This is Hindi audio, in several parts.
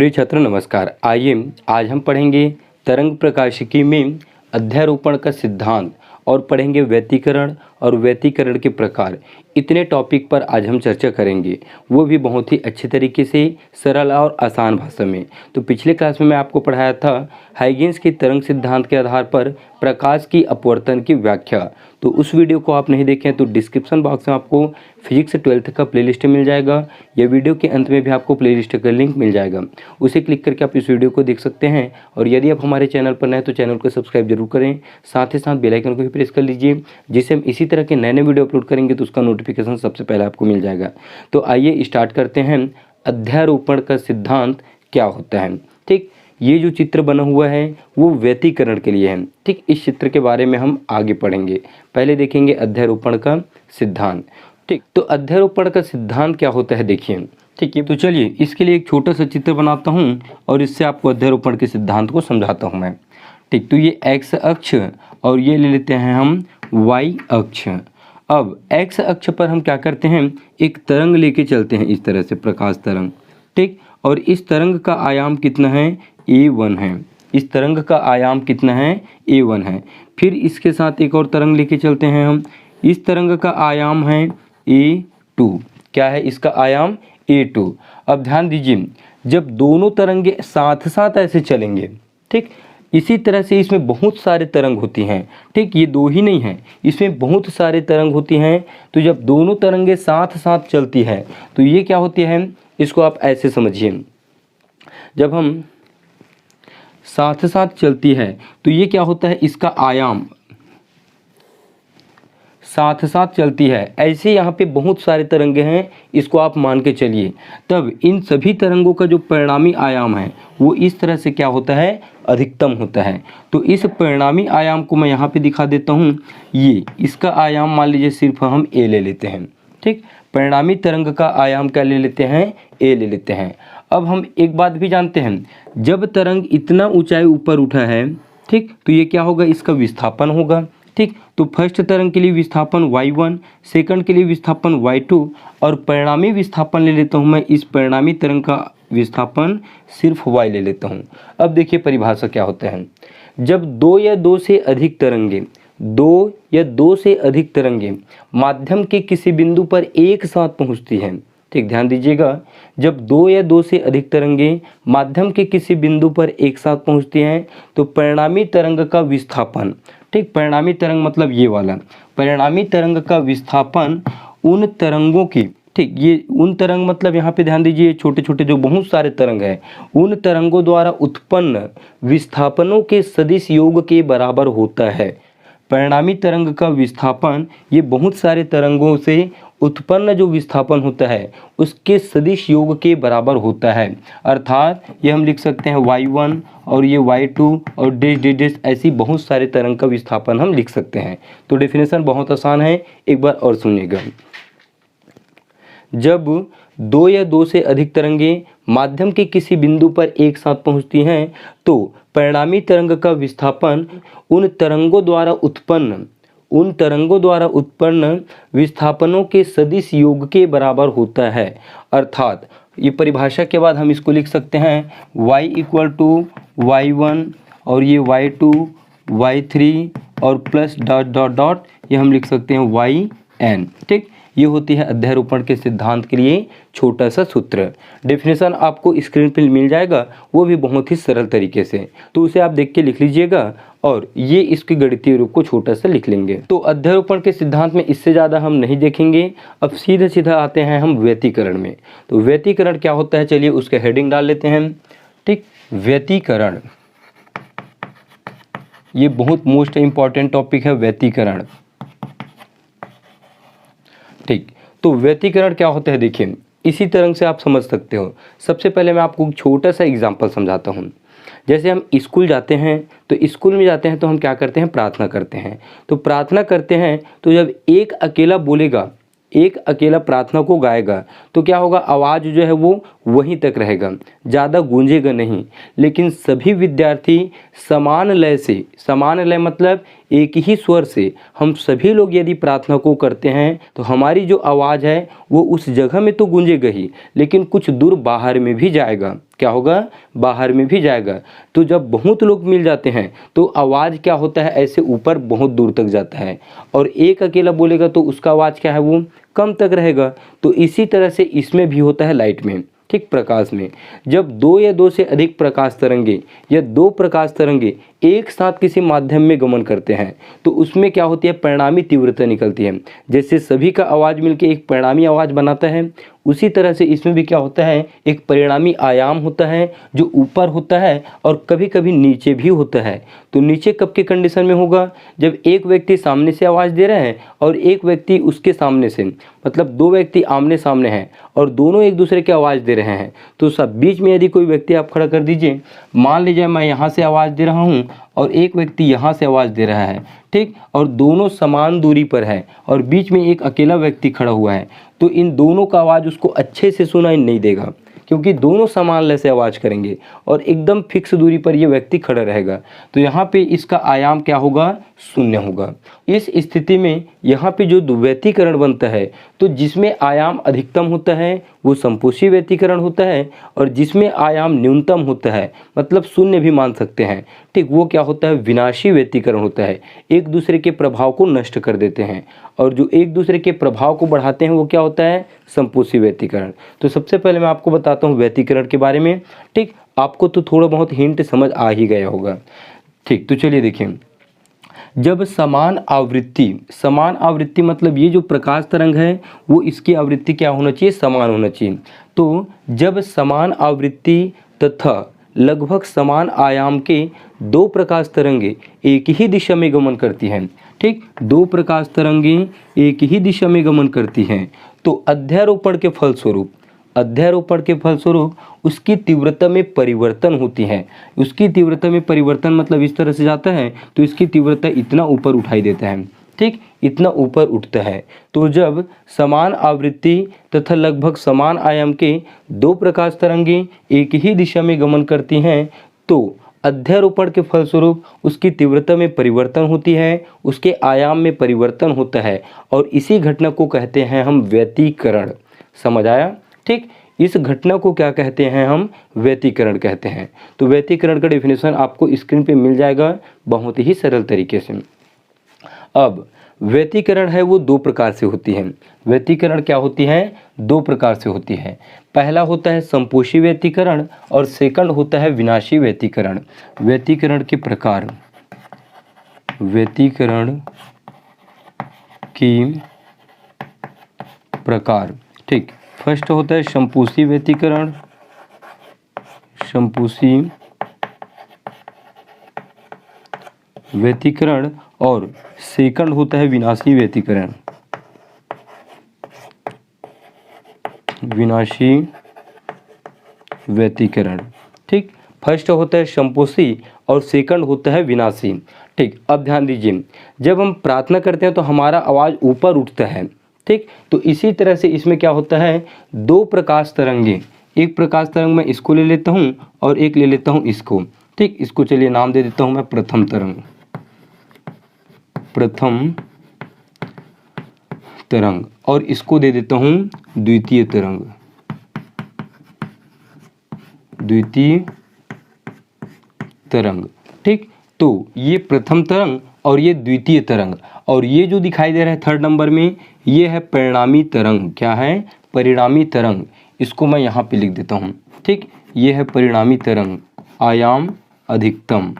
प्रिय छात्र नमस्कार। आइए आज हम पढ़ेंगे तरंग प्रकाशिकी में अध्यारोपण का सिद्धांत और पढ़ेंगे व्यतिकरण और व्यतिकरण के प्रकार। इतने टॉपिक पर आज हम चर्चा करेंगे, वो भी बहुत ही अच्छे तरीके से, सरल और आसान भाषा में। तो पिछले क्लास में मैं आपको पढ़ाया था हाइगेंस के तरंग सिद्धांत के आधार पर प्रकाश की अपवर्तन की व्याख्या। तो उस वीडियो को आप नहीं देखें तो डिस्क्रिप्शन बॉक्स में आपको फिजिक्स 12th का प्लेलिस्ट मिल जाएगा। यह वीडियो के अंत में भी आपको प्लेलिस्ट का लिंक मिल जाएगा, उसे क्लिक करके आप इस वीडियो को देख सकते हैं। और यदि आप हमारे चैनल पर नए हैं तो चैनल को सब्सक्राइब जरूर करें, साथ ही साथ बेल आइकन को भी प्रेस कर लीजिए, जिससे हम इसी तरह के नए नए वीडियो अपलोड करेंगे तो उसका नोटिफिकेशन सबसे पहले आपको मिल जाएगा। तो आइए स्टार्ट करते हैं। अध्यारोपण का सिद्धांत क्या होता है। ठीक, ये जो चित्र बना हुआ है वो व्यतिकरण के लिए है। ठीक, इस चित्र के बारे में हम आगे पढ़ेंगे, पहले देखेंगे अध्यारोपण का सिद्धांत। ठीक, तो अध्यारोपण का सिद्धांत क्या होता है देखिए। ठीक है, तो चलिए इसके लिए एक छोटा सा चित्र बनाता हूँ और इससे आपको अध्यारोपण के सिद्धांत को समझाता हूँ मैं। ठीक, तो ये एक्स अक्ष और ये ले लेते हैं हम वाई अक्ष। अब एक्स अक्ष पर हम क्या करते हैं, एक तरंग लेके चलते हैं, इस तरह से प्रकाश तरंग। ठीक, और इस तरंग का आयाम कितना है, a1 है। इस तरंग का आयाम कितना है, a1 है। फिर इसके साथ एक और तरंग लेके चलते हैं हम, इस तरंग का आयाम है a2। क्या है इसका आयाम, a2। अब ध्यान दीजिए, जब दोनों तरंगे साथ साथ ऐसे चलेंगे, ठीक, इसी तरह से इसमें बहुत सारे तरंग होती हैं। ठीक, ये दो ही नहीं हैं, इसमें बहुत सारे तरंग होती हैं। तो जब दोनों तरंगे साथ साथ चलती है तो ये क्या होती है, इसको आप ऐसे समझिए, जब हम साथ साथ चलती है तो ये क्या होता है, इसका आयाम साथ साथ चलती है। ऐसे यहाँ पे बहुत सारे तरंगे हैं, इसको आप मान के चलिए। तब इन सभी तरंगों का जो परिणामी आयाम है वो इस तरह से क्या होता है, अधिकतम होता है। तो इस परिणामी आयाम को मैं यहाँ पे दिखा देता हूँ। ये इसका आयाम मान लीजिए सिर्फ हम a ले लेते हैं। ठीक, परिणामी तरंग का आयाम क्या ले लेते हैं, a ले लेते हैं। अब हम एक बात भी जानते हैं, जब तरंग इतना ऊंचाई ऊपर उठा है, ठीक, तो ये क्या होगा, इसका विस्थापन होगा। ठीक, तो फर्स्ट तरंग के लिए विस्थापन y1, सेकंड के लिए विस्थापन y2 और परिणामी विस्थापन ले लेता हूँ मैं, इस परिणामी तरंग का विस्थापन सिर्फ y ले लेता हूँ। अब देखिए परिभाषा क्या होता है, जब दो या दो से अधिक तरंगे माध्यम के किसी बिंदु पर एक साथ पहुँचती हैं। ठीक, ध्यान दीजिएगा, जब दो या दो से अधिक तरंगे माध्यम के किसी बिंदु पर एक साथ पहुंचती हैं तो परिणामी तरंग का विस्थापन, ठीक, परिणामी तरंग मतलब ये वाला, परिणामी तरंग का विस्थापन उन तरंगों की, ठीक, ये उन तरंग मतलब यहाँ पे ध्यान दीजिए, छोटे छोटे जो बहुत सारे तरंग हैं, उन तरंगों द्वारा उत्पन्न विस्थापनों के सदिश योग के बराबर होता है। परिणामी तरंग का विस्थापन ये बहुत सारे तरंगों से उत्पन्न जो विस्थापन होता है उसके सदिश योग के बराबर होता है। अर्थात ये हम लिख सकते हैं y1 और ये y2 और डैश डैश डैश, ऐसी बहुत सारे तरंग का विस्थापन हम लिख सकते हैं। तो डेफिनेशन बहुत आसान है, एक बार और सुनिएगा। जब दो या दो से अधिक तरंगे माध्यम के किसी बिंदु पर एक साथ पहुंचती हैं तो परिणामी तरंग का विस्थापन उन तरंगों द्वारा उत्पन्न विस्थापनों के सदिश योग के बराबर होता है। अर्थात ये परिभाषा के बाद हम इसको लिख सकते हैं y = y1 और ये y2 y3 और प्लस डॉट डॉट डॉट, ये हम लिख सकते हैं yn। ठीक, ये होती है अध्यारोपण के सिद्धांत के लिए छोटा सा सूत्र। डेफिनेशन आपको स्क्रीन पर मिल जाएगा, वो भी बहुत ही सरल तरीके से, तो उसे आप देख के लिख लीजिएगा और ये इसके गणितीय रूप को छोटा सा लिख लेंगे। तो अध्यारोपण के सिद्धांत में इससे ज़्यादा हम नहीं देखेंगे। अब सीधा सीधा आते हैं हम व्यतिकरण में। तो व्यतिकरण क्या होता है, चलिए उसके हेडिंग डाल लेते हैं। ठीक, व्यतिकरण ये बहुत मोस्ट इम्पॉर्टेंट टॉपिक है, व्यतिकरण। ठीक, तो व्यतिकरण क्या होता है देखिए, इसी तरह से आप समझ सकते हो। सबसे पहले मैं आपको छोटा सा एग्जांपल समझाता हूँ। जैसे हम स्कूल जाते हैं तो स्कूल में जाते हैं तो हम क्या करते हैं, प्रार्थना करते हैं। तो प्रार्थना करते हैं तो जब एक अकेला बोलेगा, एक अकेला प्रार्थना को गाएगा तो क्या होगा, आवाज़ जो है वो वहीं तक रहेगा, ज़्यादा गूंजेगा नहीं। लेकिन सभी विद्यार्थी समान लय से, समान लय मतलब एक ही स्वर से हम सभी लोग यदि प्रार्थना को करते हैं तो हमारी जो आवाज़ है वो उस जगह में तो गूंजेगा ही, लेकिन कुछ दूर बाहर में भी जाएगा। क्या होगा? बाहर में भी जाएगा। तो जब बहुत लोग मिल जाते हैं तो आवाज़ क्या होता है, ऐसे ऊपर बहुत दूर तक जाता है, और एक अकेला बोलेगा तो उसका आवाज़ क्या है, वो कम तक रहेगा। तो इसी तरह से इसमें भी होता है लाइट में, ठीक, प्रकाश में। जब दो या दो से अधिक प्रकाश तरंगे या दो प्रकाश तरंगे एक साथ किसी माध्यम में गमन करते हैं तो उसमें क्या होती है, परिणामी तीव्रता निकलती है। जैसे सभी का आवाज़ मिलकर एक परिणामी आवाज़ बनाता है, उसी तरह से इसमें भी क्या होता है, एक परिणामी आयाम होता है जो ऊपर होता है और कभी कभी नीचे भी होता है। तो नीचे कब के कंडीशन में होगा, जब एक व्यक्ति सामने से आवाज़ दे रहे हैं और एक व्यक्ति उसके सामने से, मतलब दो व्यक्ति आमने सामने हैं और दोनों एक दूसरे की आवाज़ दे रहे हैं। तो सब बीच में यदि कोई व्यक्ति आप खड़ा कर दीजिए, मान लीजिए मैं यहाँ से आवाज़ दे रहा हूँ और एक व्यक्ति यहाँ से आवाज़ दे रहा है, ठीक, और दोनों समान दूरी पर है और बीच में एक अकेला व्यक्ति खड़ा हुआ है, तो इन दोनों का आवाज़ उसको अच्छे से सुनाई नहीं देगा क्योंकि दोनों समान लय से आवाज़ करेंगे और एकदम फिक्स दूरी पर ये व्यक्ति खड़ा रहेगा। तो यहाँ पे इसका आयाम क्या होगा, शून्य होगा। इस स्थिति में यहाँ पे जो द्वैतीकरण बनता है तो जिसमें आयाम अधिकतम होता है वो संपोषी व्यतीकरण होता है और जिसमें आयाम न्यूनतम होता है, मतलब शून्य भी मान सकते हैं, ठीक, वो क्या होता है, विनाशी व्यतीकरण होता है। एक दूसरे के प्रभाव को नष्ट कर देते हैं और जो एक दूसरे के प्रभाव को बढ़ाते हैं वो क्या होता है, संपोषी व्यतीकरण। तो सबसे पहले मैं आपको बताता हूँ व्यतीकरण के बारे में, ठीक, आपको तो थोड़ा बहुत हिंट समझ आ ही गया होगा, ठीक। तो चलिए देखिए, जब समान आवृत्ति मतलब ये जो प्रकाश तरंग है वो इसकी आवृत्ति क्या होना चाहिए, समान होना चाहिए। तो जब समान आवृत्ति तथा लगभग समान आयाम के दो प्रकाश तरंगे एक ही दिशा में गमन करती हैं, ठीक, दो प्रकाश तरंगे एक ही दिशा में गमन करती हैं तो अध्यारोपण के फलस्वरूप उसकी तीव्रता में परिवर्तन होती है। उसकी तीव्रता में परिवर्तन मतलब इस तरह से जाता है तो इसकी तीव्रता इतना ऊपर उठाई देता है, ठीक, इतना ऊपर उठता है। तो जब समान आवृत्ति तथा लगभग समान आयाम के दो प्रकाश तरंगे एक ही दिशा में गमन करती हैं तो अध्यारोपण के फलस्वरूप उसकी तीव्रता में परिवर्तन होती है, उसके आयाम में परिवर्तन होता है और इसी घटना को कहते हैं हम व्यतीकरण। समझ आया, ठीक। इस घटना को क्या कहते हैं हम, व्यतीकरण कहते हैं। तो व्यतीकरण का डेफिनेशन आपको स्क्रीन पे मिल जाएगा बहुत ही सरल तरीके से। अब व्यतीकरण है वो दो प्रकार से होती है। व्यतीकरण क्या होती है, दो प्रकार से होती है। पहला होता है संपोषी व्यतीकरण और सेकंड होता है विनाशी व्यतीकरण। व्यतीकरण के प्रकार, व्यतीकरण की प्रकार, ठीक। फर्स्ट होता है संपोषी व्यतीकरण, संपोषी व्यतीकरण, और सेकंड होता है विनाशी व्यतीकरण, विनाशी व्यतीकरण, ठीक। फर्स्ट होता है संपोषी और सेकंड होता है विनाशी, ठीक। अब ध्यान दीजिए, जब हम प्रार्थना करते हैं तो हमारा आवाज़ ऊपर उठता है, ठीक। तो इसी तरह से इसमें क्या होता है, दो प्रकाश तरंगे, एक प्रकाश तरंग मैं इसको ले लेता हूँ और एक ले लेता हूँ इसको, ठीक। इसको चलिए नाम दे देता हूँ मैं प्रथम तरंग, प्रथम तरंग, और इसको दे देता हूँ द्वितीय तरंग, द्वितीय तरंग, ठीक। तो ये प्रथम तरंग और ये द्वितीय तरंग, और ये जो दिखाई दे रहा है थर्ड नंबर में ये है परिणामी तरंग। क्या है, परिणामी तरंग। इसको मैं यहाँ पे लिख देता हूँ, ठीक। ये है परिणामी तरंग, आयाम अधिकतम,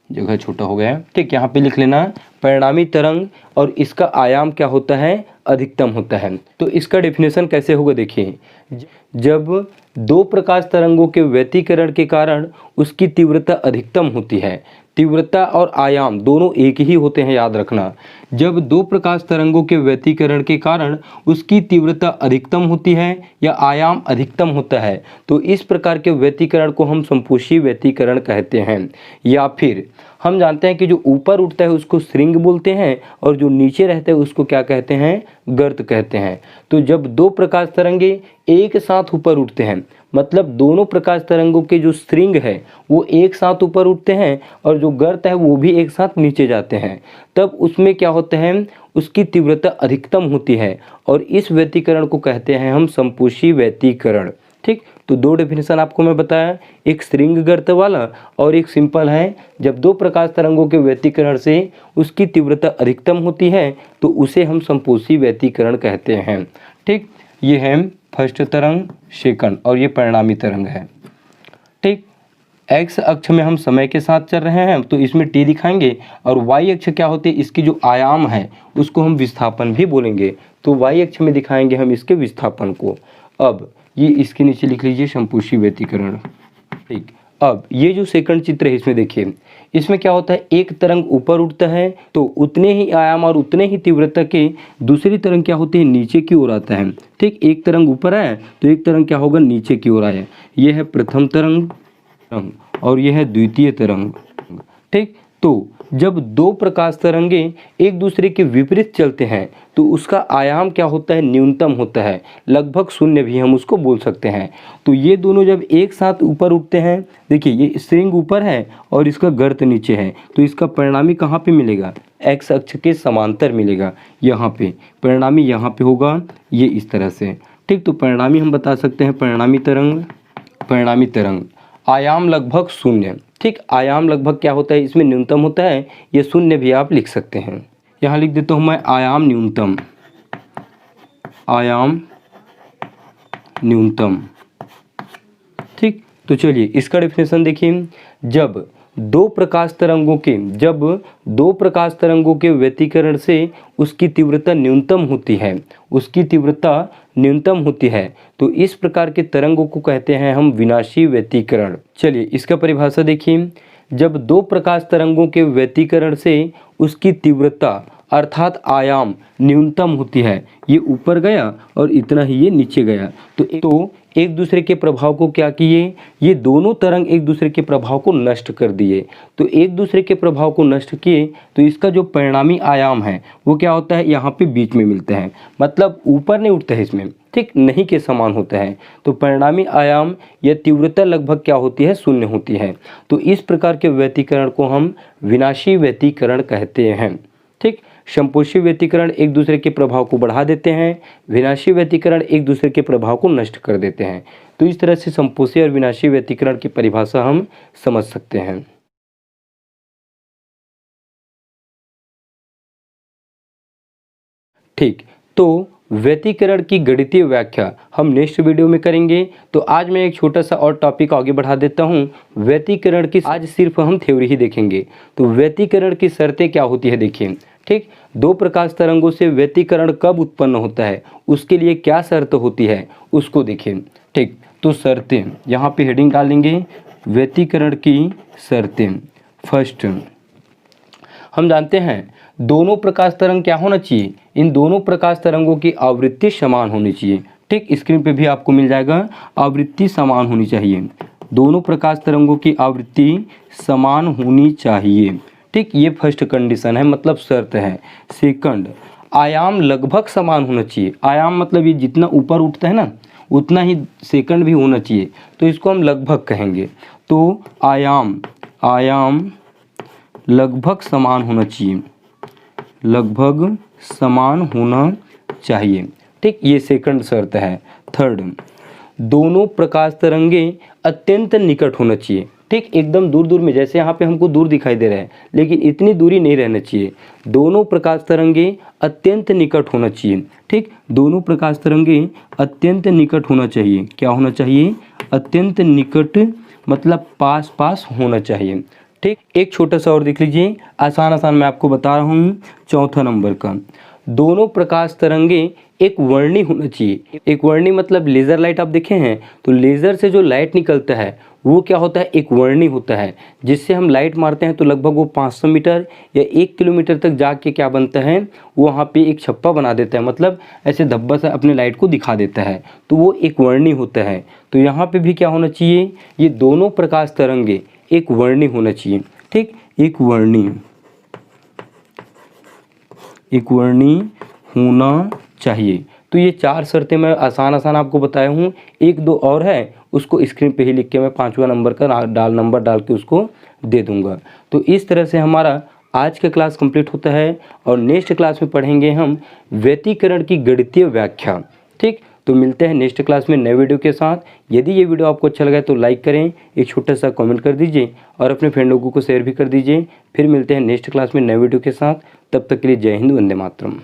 जगह छोटा हो गया, ठीक। यहाँ पे लिख लेना परिणामी तरंग और इसका आयाम क्या होता है, अधिकतम होता है। तो इसका डेफिनेशन कैसे होगा देखिए, जब दो प्रकाश तरंगों के व्यतीकरण के कारण उसकी तीव्रता अधिकतम होती है, तीव्रता और आयाम दोनों एक ही होते हैं, याद रखना। जब दो प्रकाश तरंगों के व्यतिकरण के कारण उसकी तीव्रता अधिकतम होती है या आयाम अधिकतम होता है तो इस प्रकार के व्यतिकरण को हम समपोषी व्यतिकरण कहते हैं। या फिर हम जानते हैं कि जो ऊपर उठता है उसको श्रृंग बोलते हैं और जो नीचे रहता है उसको क्या कहते हैं, गर्त कहते हैं। तो जब दो प्रकाश तरंगे एक साथ ऊपर उठते हैं, मतलब दोनों प्रकाश तरंगों के जो श्रृंग है वो एक साथ ऊपर उठते हैं और जो गर्त है वो भी एक साथ नीचे जाते हैं, तब उसमें क्या होता है, उसकी तीव्रता अधिकतम होती है और इस व्यतिकरण को कहते हैं हम समपोषी व्यतिकरण। ठीक, तो दो डेफिनेशन आपको मैं बताया, एक श्रृंग गर्त वाला और एक सिंपल है जब दो प्रकाश तरंगों के व्यतिकरण से उसकी तीव्रता अधिकतम होती है तो उसे हम समपोषी व्यतिकरण कहते हैं। ठीक, ये है फर्स्ट तरंग, सेकंड, और ये परिणामी तरंग है। ठीक, एक्स अक्ष में हम समय के साथ चल रहे हैं तो इसमें टी दिखाएंगे और वाई अक्ष क्या होती है, इसकी जो आयाम है उसको हम विस्थापन भी बोलेंगे, तो वाई अक्ष में दिखाएंगे हम इसके विस्थापन को। अब ये इसके नीचे लिख लीजिए समपोषी व्यतिकरण। ठीक, अब ये जो सेकंड चित्र है इसमें देखिए, इसमें क्या होता है, एक तरंग ऊपर उठता है तो उतने ही आयाम और उतने ही तीव्रता के दूसरी तरंग क्या होती है, नीचे की ओर आता है। ठीक, एक तरंग ऊपर आया तो एक तरंग क्या होगा, नीचे की ओर आया। ये है प्रथम तरंग और यह है द्वितीय तरंग। ठीक, तो जब दो प्रकाश तरंगे एक दूसरे के विपरीत चलते हैं तो उसका आयाम क्या होता है, न्यूनतम होता है, लगभग शून्य भी हम उसको बोल सकते हैं। तो ये दोनों जब एक साथ ऊपर उठते हैं, देखिए ये श्रृंग ऊपर है और इसका गर्त नीचे है, तो इसका परिणामी कहाँ पे मिलेगा, एक्स अक्ष के समांतर मिलेगा, यहाँ पे परिणामी यहाँ पे होगा, ये इस तरह से। ठीक, तो परिणामी हम बता सकते हैं परिणामी तरंग आयाम लगभग शून्य। ठीक, आयाम लगभग क्या होता है, इसमें न्यूनतम होता है, ये शून्य भी आप लिख सकते हैं। यहाँ लिख देता हूँ मैं आयाम न्यूनतम। ठीक, तो चलिए इसका डेफिनेशन देखिए, जब दो प्रकाश तरंगों के व्यतिकरण से उसकी तीव्रता न्यूनतम होती है तो इस प्रकार के तरंगों को कहते हैं हम विनाशी व्यतिकरण। चलिए इसका परिभाषा देखिए, जब दो प्रकाश तरंगों के व्यतिकरण से उसकी तीव्रता अर्थात आयाम न्यूनतम होती है, ये ऊपर गया और इतना ही ये नीचे गया, तो एक दूसरे के प्रभाव को क्या किए, ये दोनों तरंग एक दूसरे के प्रभाव को नष्ट कर दिए। तो एक दूसरे के प्रभाव को नष्ट किए तो इसका जो परिणामी आयाम है वो क्या होता है, यहाँ पे बीच में मिलता है, मतलब ऊपर नहीं उठता है इसमें, ठीक, नहीं के समान होता है। तो परिणामी आयाम या तीव्रता लगभग क्या होती है, शून्य होती है। तो इस प्रकार के व्यतिकरण को हम विनाशी व्यतिकरण कहते हैं। ठीक, समपोषी व्यतिकरण एक दूसरे के प्रभाव को बढ़ा देते हैं, विनाशी व्यतिकरण एक दूसरे के प्रभाव को नष्ट कर देते हैं। तो इस तरह से समपोषी और विनाशी व्यतिकरण की परिभाषा हम समझ सकते हैं। ठीक, तो व्यतिकरण की गणितीय व्याख्या हम नेक्स्ट वीडियो में करेंगे। तो आज मैं एक छोटा सा और टॉपिक आगे बढ़ा देता हूँ, व्यतिकरण की आज सिर्फ हम थ्योरी ही देखेंगे। तो व्यतिकरण की शर्तें क्या होती है देखिए। ठीक, दो प्रकाश तरंगों से व्यतिकरण कब उत्पन्न होता है, उसके लिए क्या शर्त होती है उसको देखिए। ठीक, तो शर्तें यहाँ पे हेडिंग डालेंगे, व्यतिकरण की शर्तें। फर्स्ट, हम जानते हैं दोनों प्रकाश तरंग क्या होना चाहिए, इन दोनों प्रकाश तरंगों की आवृत्ति समान होनी चाहिए। ठीक, स्क्रीन पे भी आपको मिल जाएगा, आवृत्ति समान होनी चाहिए, दोनों प्रकाश तरंगों की आवृत्ति समान होनी चाहिए। ठीक, ये फर्स्ट कंडीशन है, मतलब शर्त है। सेकंड, आयाम लगभग समान होना चाहिए। आयाम मतलब ये जितना ऊपर उठता है ना उतना ही सेकंड भी होना चाहिए, तो इसको हम लगभग कहेंगे। तो आयाम लगभग समान होना चाहिए, लगभग समान होना चाहिए। ठीक, ये सेकंड शर्त है। थर्ड, दोनों प्रकाश तरंगे अत्यंत निकट होना चाहिए। ठीक, एकदम दूर दूर में, जैसे यहाँ पे हमको दूर दिखाई दे रहा है लेकिन इतनी दूरी नहीं रहना चाहिए। दोनों प्रकाश तरंगे अत्यंत निकट होना चाहिए। ठीक, दोनों प्रकाश तरंगे अत्यंत निकट होना चाहिए। क्या होना चाहिए, अत्यंत निकट, मतलब पास पास होना चाहिए। ठीक, एक छोटा सा और देख लीजिए, आसान मैं आपको बता रहा हूँ। चौथा नंबर का, दोनों प्रकाश तरंगे एक वर्णी होना चाहिए। एक वर्णी मतलब लेज़र लाइट आप देखे हैं, तो लेज़र से जो लाइट निकलता है वो क्या होता है, एक वर्णी होता है, जिससे हम लाइट मारते हैं तो लगभग वो 500 मीटर या 1 किलोमीटर तक जाके क्या बनता है, वो वहाँ पे एक छप्पा बना देता है, मतलब ऐसे धब्बा सा अपने लाइट को दिखा देता है, तो वो एक वर्णी होता है। तो यहाँ पे भी क्या होना चाहिए, ये दोनों प्रकाश तरंगे एक वर्णी होना चाहिए, ठीक, एक वर्णी होना चाहिए। तो ये 4 शर्तें मैं आसान आपको बताया हूँ, 1-2 और है, उसको स्क्रीन पे ही लिख के मैं 5वां नंबर का नंबर डाल के उसको दे दूँगा। तो इस तरह से हमारा आज का क्लास कंप्लीट होता है और नेक्स्ट क्लास में पढ़ेंगे हम व्यतिकरण की गणितीय व्याख्या, ठीक। तो मिलते हैं नेक्स्ट क्लास में नए वीडियो के साथ। यदि ये वीडियो आपको अच्छा लगा तो लाइक करें, एक छोटा सा कमेंट कर दीजिए और अपने फ्रेंड लोगों को शेयर भी कर दीजिए। फिर मिलते हैं नेक्स्ट क्लास में नए वीडियो के साथ, तब तक के लिए जय हिंद, वंदे मातरम।